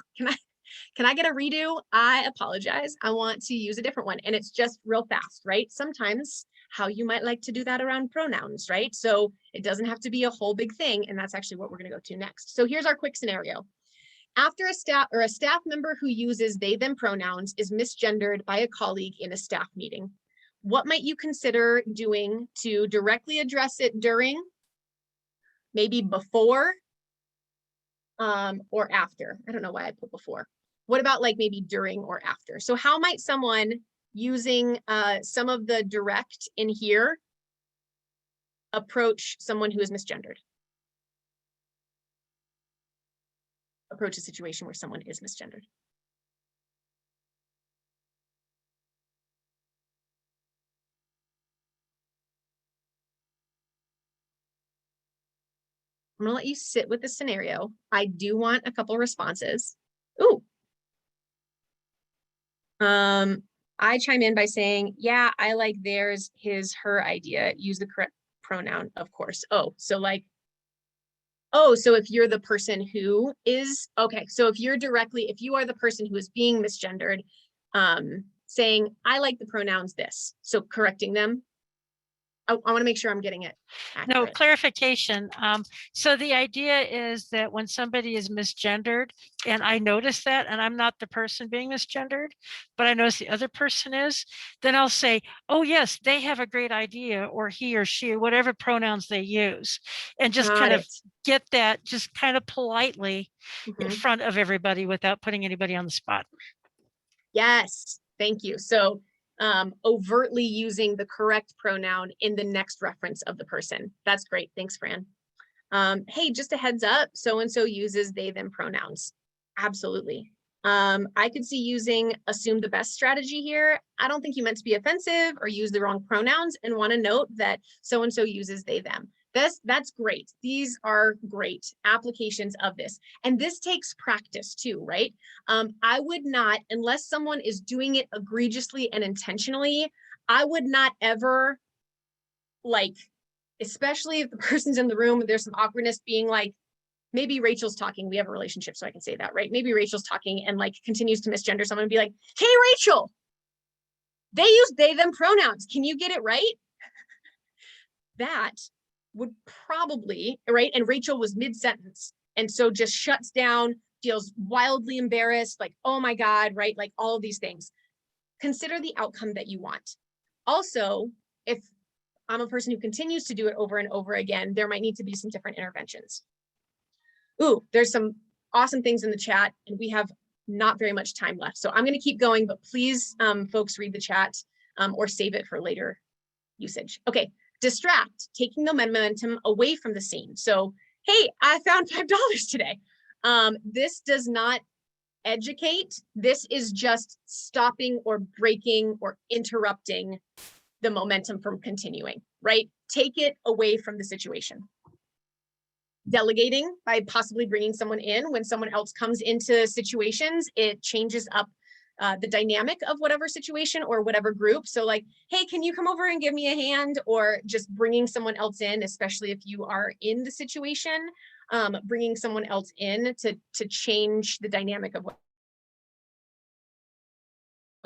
can I get a redo? I apologize. I want to use a different one. And it's just real fast, right? Sometimes how you might like to do that around pronouns, right? So it doesn't have to be a whole big thing. And that's actually what we're going to go to next. So here's our quick scenario. After a staff member who uses they, them pronouns is misgendered by a colleague in a staff meeting, what might you consider doing to directly address it during, maybe before, or after? I don't know why I put before. What about like maybe during or after? So how might someone using some of the direct in here approach someone who is misgendered? Approach a situation where someone is misgendered. I'm gonna let you sit with the scenario. I do want a couple responses. Ooh. I chime in by saying, yeah, I like theirs, his, her idea. Use the correct pronoun, of course. Oh, so like, oh, so if you're the person who is, okay, so if you are the person who is being misgendered, saying, I like the pronouns this, so correcting them. I want to make sure I'm getting it accurate. No, clarification. So the idea is that when somebody is misgendered, and I notice that, and I'm not the person being misgendered, but I notice the other person is, then I'll say, oh yes, they have a great idea, or he or she, or whatever pronouns they use, and just kind of get that just kind of politely in front of everybody without putting anybody on the spot. Yes, thank you. So overtly using the correct pronoun in the next reference of the person. That's great. Thanks, Fran. Hey, just a heads up, so-and-so uses they, them pronouns. Absolutely. I could see using assume the best strategy here. I don't think you meant to be offensive or use the wrong pronouns, and want to note that so-and-so uses they, them. That's great. These are great applications of this. And this takes practice too, right? I would not, unless someone is doing it egregiously and intentionally, I would not ever, like, especially if the person's in the room, there's some awkwardness, being like, maybe Rachel's talking, we have a relationship, so I can say that, right? Maybe Rachel's talking and like continues to misgender someone and be like, hey, Rachel, they use they, them pronouns. Can you get it right? That would probably, right? And Rachel was mid-sentence. And so just shuts down, feels wildly embarrassed, like, oh my God, right? Like all of these things. Consider the outcome that you want. Also, if I'm a person who continues to do it over and over again, there might need to be some different interventions. Ooh, there's some awesome things in the chat, and we have not very much time left. So I'm going to keep going, but please, folks, read the chat or save it for later usage. Okay. Distract, taking the momentum away from the scene. So, hey, I found $5 today. This does not educate. This is just stopping or breaking or interrupting the momentum from continuing, right? Take it away from the situation. Delegating, by possibly bringing someone in when someone else comes into situations, it changes up the dynamic of whatever situation or whatever group. So like, hey, can you come over and give me a hand? Or just bringing someone else in, especially if you are in the situation, bringing someone else in to change the dynamic of what's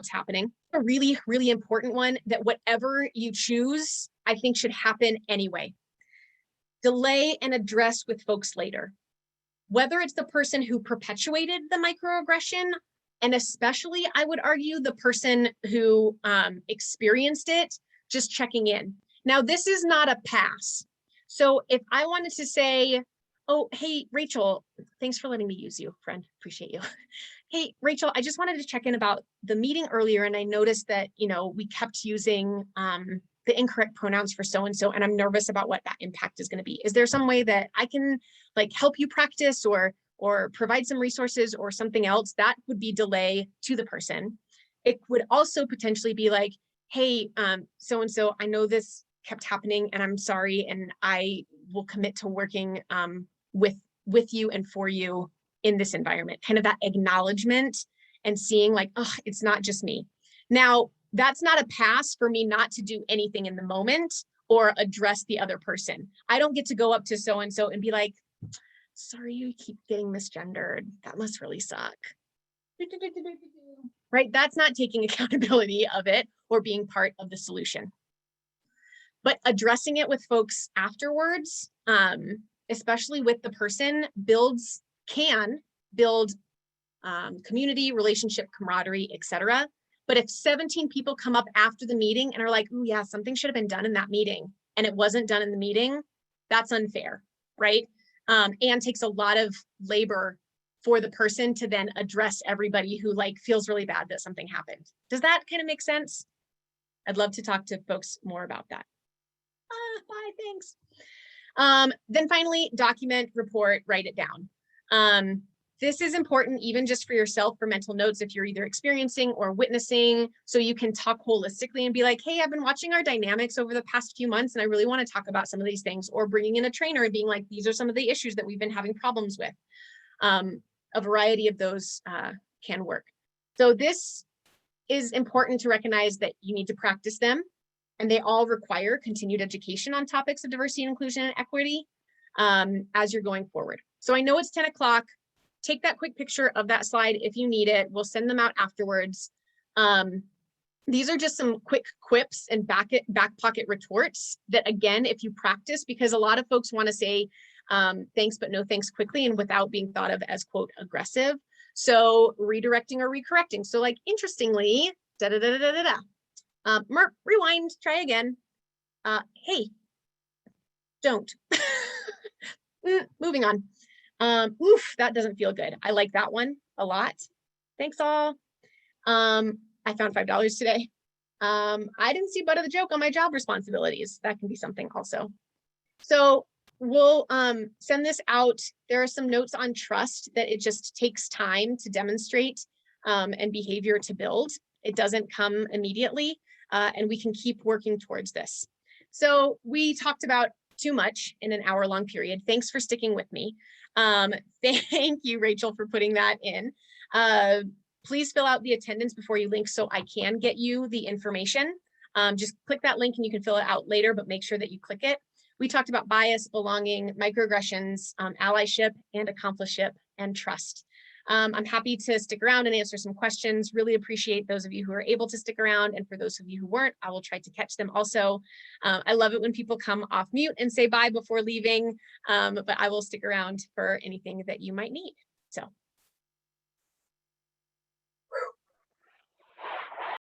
happening. A really, really important one that whatever you choose, I think should happen anyway. Delay and address with folks later. Whether it's the person who perpetuated the microaggression And especially, I would argue, the person who experienced it, just checking in. Now, this is not a pass. So if I wanted to say, oh, hey, Rachel, thanks for letting me use you, friend, appreciate you. Hey, Rachel, I just wanted to check in about the meeting earlier, and I noticed that, you know, we kept using the incorrect pronouns for so-and-so, and I'm nervous about what that impact is going to be. Is there some way that I can like help you practice or provide some resources or something else? That would be delay to the person. It would also potentially be like, hey, so-and-so, I know this kept happening and I'm sorry, and I will commit to working with you and for you in this environment. Kind of that acknowledgement and seeing like, oh, it's not just me. Now, that's not a pass for me not to do anything in the moment or address the other person. I don't get to go up to so-and-so and be like, sorry, you keep getting misgendered. That must really suck. Right? That's not taking accountability of it or being part of the solution. But addressing it with folks afterwards, especially with the person, can build community, relationship, camaraderie, etc. But if 17 people come up after the meeting and are like, oh yeah, something should have been done in that meeting, and it wasn't done in the meeting, that's unfair, right? And takes a lot of labor for the person to then address everybody who like feels really bad that something happened. Does that kind of make sense? I'd love to talk to folks more about that. Bye, thanks. Then finally, document, report, write it down. This is important even just for yourself, for mental notes, if you're either experiencing or witnessing, so you can talk holistically and be like, hey, I've been watching our dynamics over the past few months and I really want to talk about some of these things, or bringing in a trainer and being like, these are some of the issues that we've been having problems with. A variety of those can work. So this is important to recognize that you need to practice them, and they all require continued education on topics of diversity and inclusion and equity as you're going forward. So I know it's 10 o'clock. Take that quick picture of that slide if you need it. We'll send them out afterwards. These are just some quick quips and back pocket retorts that, again, if you practice, because a lot of folks want to say thanks, but no thanks quickly and without being thought of as, quote, aggressive. So redirecting or recorrecting. So like, interestingly, Merp, rewind, try again. Hey, don't. Moving on. Oof, that doesn't feel good. I like that one a lot. Thanks all. I found $5 today. I didn't see butt of the joke on my job responsibilities. That can be something also. So we'll send this out. There are some notes on trust that it just takes time to demonstrate and behavior to build. It doesn't come immediately, and we can keep working towards this. So we talked about too much in an hour-long period. Thanks for sticking with me. Thank you, Rachel, for putting that in. Please fill out the attendance before you link so I can get you the information. Just click that link and you can fill it out later, but make sure that you click it. We talked about bias, belonging, microaggressions, allyship, and accompliship, and trust. I'm happy to stick around and answer some questions. Really appreciate those of you who are able to stick around. And for those of you who weren't, I will try to catch them also. I love it when people come off mute and say bye before leaving, but I will stick around for anything that you might need. So